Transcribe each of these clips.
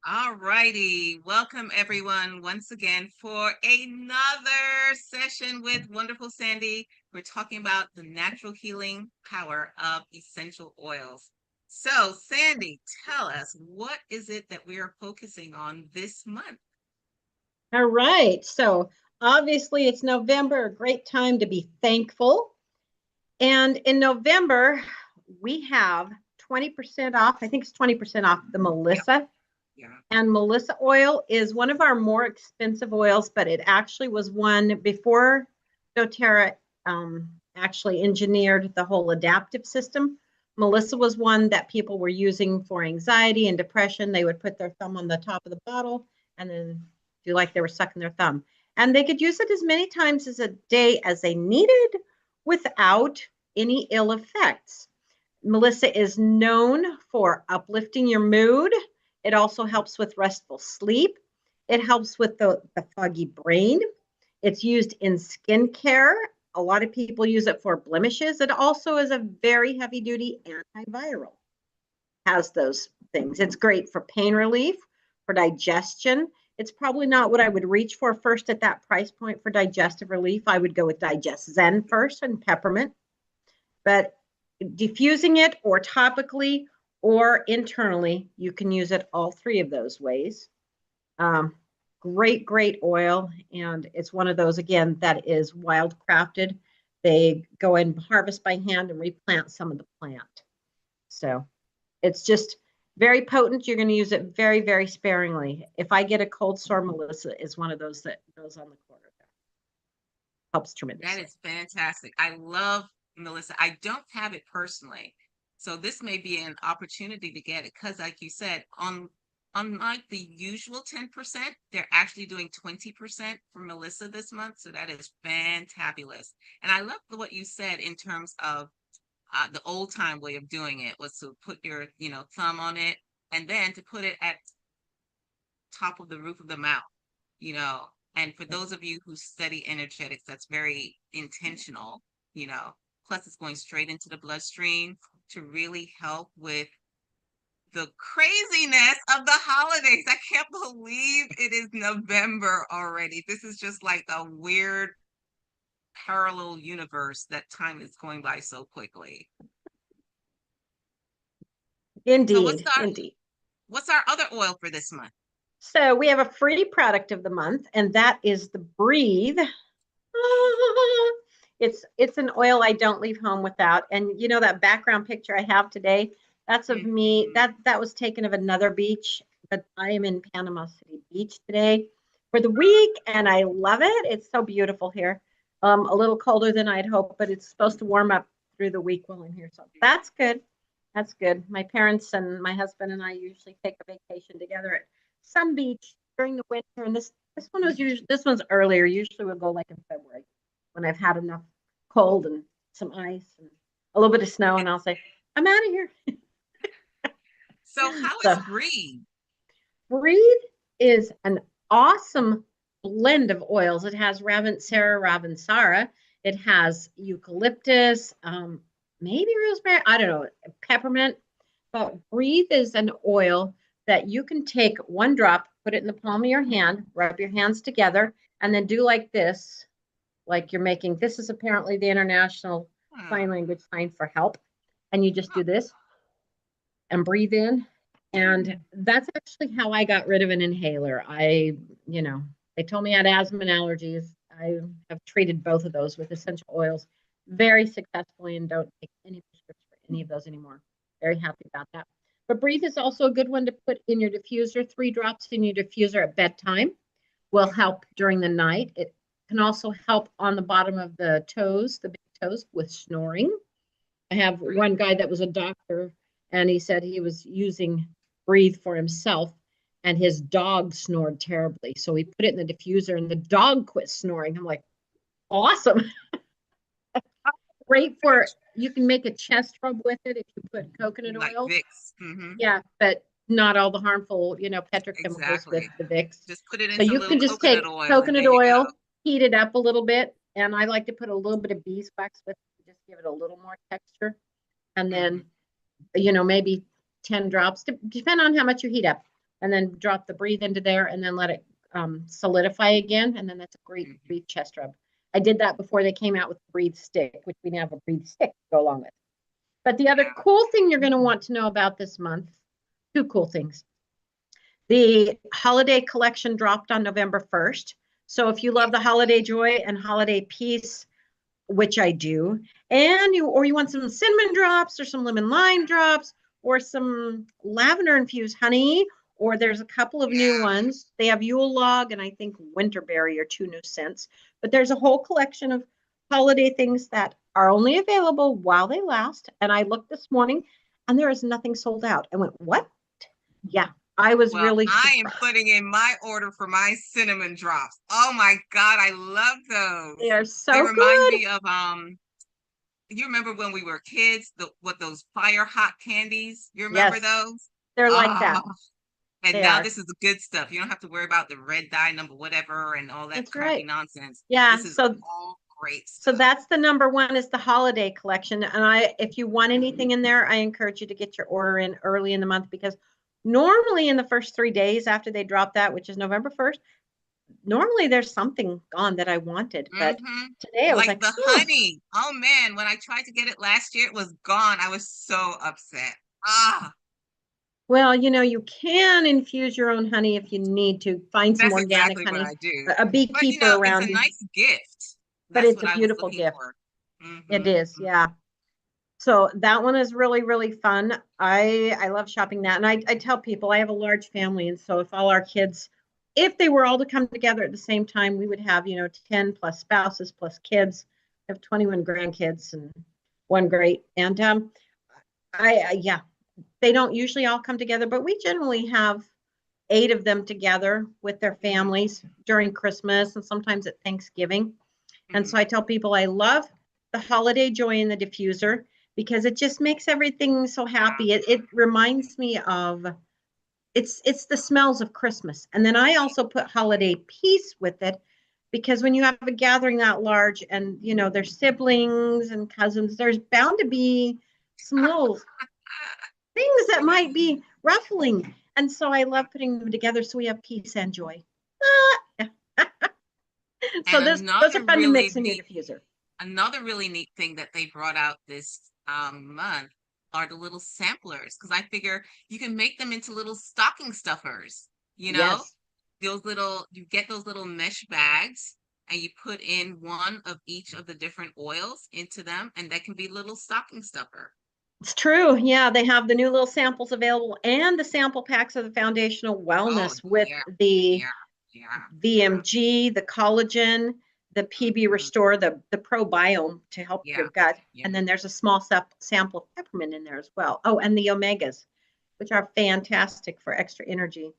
All righty. Welcome everyone once again for another session with wonderful Sandy. We're talking about the natural healing power of essential oils. So, Sandy, tell us, what is it that we are focusing on this month? All right. So obviously it's November, a great time to be thankful. And in November, we have 20% off. I think it's 20% off the Yep. Melissa. Yeah. And Melissa oil is one of our more expensive oils, but it actually was one before doTERRA actually engineered the whole adaptive system. Melissa was one that people were using for anxiety and depression. They would put their thumb on the top of the bottle and then do like they were sucking their thumb. And they could use it as many times as a day as they needed without any ill effects. Melissa is known for uplifting your mood. It also helps with restful sleep. It helps with the foggy brain. It's used in skincare. A lot of people use it for blemishes. It also is a very heavy duty antiviral, has those things. It's great for pain relief, for digestion. It's probably not what I would reach for first at that price point for digestive relief. I would go with Digest Zen first and Peppermint. But diffusing it or topically or internally, you can use it all three of those ways. Um, great oil. And it's one of those, again, that is wild crafted. They go and harvest by hand and replant some of the plant. So it's just very potent. You're going to use it very sparingly. If I get a cold sore, Melissa is one of those that goes on the corner there. Helps That tremendously. is fantastic. I love Melissa. I don't have it personally. So this may be an opportunity to get it because, like you said, unlike the usual 10%, they're actually doing 20% for Melissa this month. So that is fantabulous. And I love what you said in terms of the old time way of doing it was to put your, thumb on it and then to put it at top of the roof of the mouth, you know. And for those of you who study energetics, that's very intentional, you know. Plus, it's going straight into the bloodstream to really help with the craziness of the holidays. I can't believe it is November already. This is just like a weird parallel universe that time is going by so quickly. So Indeed, indeed. what's our other oil for this month? So we have a free product of the month, and that is the Breathe. It's an oil I don't leave home without. And you know that background picture I have today? That's of me. Mhm. That was taken of another beach, but I am in Panama City Beach today for the week, and I love it. It's so beautiful here. A little colder than I'd hoped, but it's supposed to warm up through the week while I'm here. So that's good. That's good. My parents and my husband and I usually take a vacation together at some beach during the winter, and this one's earlier. Usually we'll go like in February when I've had enough cold and some ice and a little bit of snow, and I'll say, I'm out of here. So how is So Breathe? Breathe is an awesome blend of oils. It has Ravensara. It has eucalyptus, maybe rosemary, I don't know, peppermint. But Breathe is an oil that you can take one drop, put it in the palm of your hand, rub your hands together, and then do like this, like you're making. This is apparently the International Sign Hmm. Language sign for help. And you just do this and breathe in. And that's actually how I got rid of an inhaler. You know, they told me I had asthma and allergies. I have treated both of those with essential oils very successfully and don't take any prescription for any of those anymore. Very happy about that. But Breathe is also a good one to put in your diffuser. 3 drops in your diffuser at bedtime will help during the night. It can also help on the bottom of the toes, the big toes, with snoring. I have one guy that was a doctor, and he said he was using Breathe for himself, and his dog snored terribly. So he put it in the diffuser, and the dog quit snoring. I'm like, awesome. Great for, you can make a chest rub with it if you put coconut Like oil. Vicks. Hmm. Yeah, but not all the harmful, petrochemicals with Exactly. the Vicks. Just put it in So some you little can just coconut take oil and there coconut you go. oil, heat it up a little bit, and I like to put a little bit of beeswax with it, just give it a little more texture. And Hmm. then maybe 10 drops, depend on how much you heat up. and then drop the breathe into there and then let it solidify again. And then that's a great Mhm. breathe chest rub. I did that before they came out with the breathe stick, which we now have a breathe stick to go along with. But the other Yeah. cool thing you're going to want to know about this month, two cool things. The holiday collection dropped on November 1st. So if you love the holiday joy and holiday peace, which I do, and you want some cinnamon drops or some lemon lime drops or some lavender infused honey, or there's a couple of new Yeah. ones. They have Yule log and I think winterberry are two new scents, but there's a whole collection of holiday things that are only available while they last. And I looked this morning and there is nothing sold out. I went, what? Yeah, I was Well, really I am surprised. putting in my order for my cinnamon drops. Oh my God, I love They those. are They so remind good. me of you remember when we were kids, what those fire hot candies? You remember Yes, those? they're like Ah, that. and They now are. this is the good stuff. You don't have to worry about the red dye number whatever and all that That's crappy right. nonsense. Yeah. This is all great So stuff. that's the number one is the holiday collection. And if you want anything in there, I encourage you to get your order in early in the month because normally in the first 3 days after they drop that, which is November 1st, normally there's something gone that I wanted. But Hmm. today I was Like like, the honey. Oh man, when I tried to get it last year, it was gone. I was so upset. Ah, well, you can infuse your own honey if you need to. Find some that's organic exactly what honey, I do. a But beekeeper it's a around you, nice gift. but That's it's a what I was beautiful looking gift. for. Hmm. It is, Hmm. yeah. So that one is really, really fun. I love shopping that. And I tell people I have a large family. And so if all our kids, if they were all to come together at the same time, we would have, 10 plus spouses plus kids. I have 21 grandkids and one great. And yeah, they don't usually all come together, but we generally have 8 of them together with their Hmm. families during Christmas and sometimes at Thanksgiving. And so Hmm. I tell people I love the holiday joy in the diffuser because it just makes everything so happy. It reminds me of it's the smells of Christmas. And then I also put holiday peace with it because when you have a gathering that large and there's siblings and cousins, there's bound to be some little things that might be ruffling. And so I love putting them together so we have peace and joy. Ah, so And those are fun to mix in your diffuser. another really neat thing that they brought out this month are the little samplers because I figure you can make them into little stocking stuffers. You know, Yes. you get those little mesh bags and you put in one of each of the different oils into them, and that can be little stocking stuffer. It's true. Yeah, they have the new little samples available and the sample packs of the foundational Oh wellness with yeah, the yeah, yeah, yeah. VMG, the collagen, the PB Mhm. Restore, the probiome to help Yeah, your gut. yeah. And then there's a small sample of peppermint in there as well. Oh, and the omegas, which are fantastic for extra energy.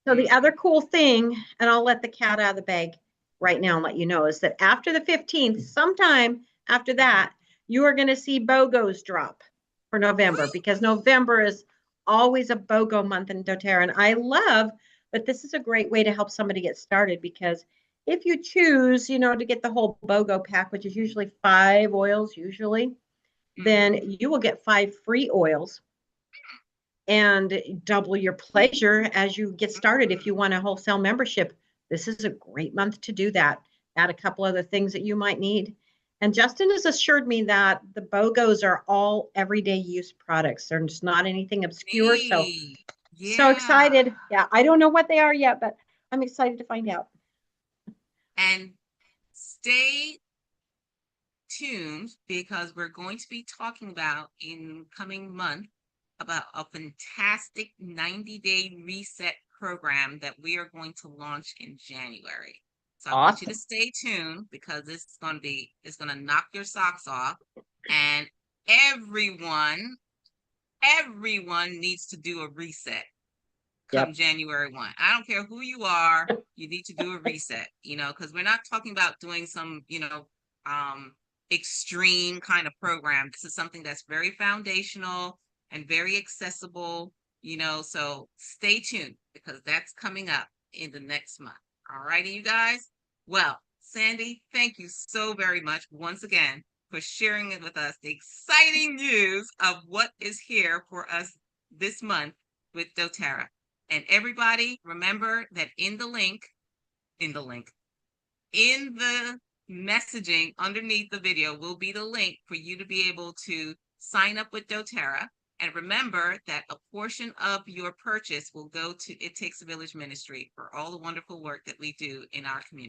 So the other Mhm. cool thing, and I'll let the cat out of the bag right now and let you know, is that after the 15th, sometime after that, you are going to see BOGOs drop for November because November is always a BOGO month in doTERRA. And I love that this is a great way to help somebody get started because if you choose, to get the whole BOGO pack, which is usually 5 oils, then Mhm. you will get 5 free oils and double your pleasure as you get started. If you want a wholesale membership, this is a great month to do that. Add a couple other things that you might need. And Justin has assured me that the BOGOs are all everyday use products. There's not anything obscure. Neat. So Yeah. excited. Yeah, I don't know what they are yet, but I'm excited to find out. And stay tuned because we're going to be talking about in coming month about a fantastic 90-day reset program that we are going to launch in January. So I want you to Awesome. stay tuned because it's going to knock your socks off and everyone needs to do a reset come Yep. January 1. I don't care who you are, you need to do a reset, because we're not talking about doing some, um, extreme kind of program. This is something that's very foundational and very accessible, so stay tuned because that's coming up in the next month. All righty, you guys. Well, Sandy, thank you so very much once again for sharing it with us, the exciting news of what is here for us this month with doTERRA. And everybody, remember that in the messaging underneath the video will be the link for you to be able to sign up with doTERRA. And remember that a portion of your purchase will go to It Takes a Village Ministry for all the wonderful work that we do in our community.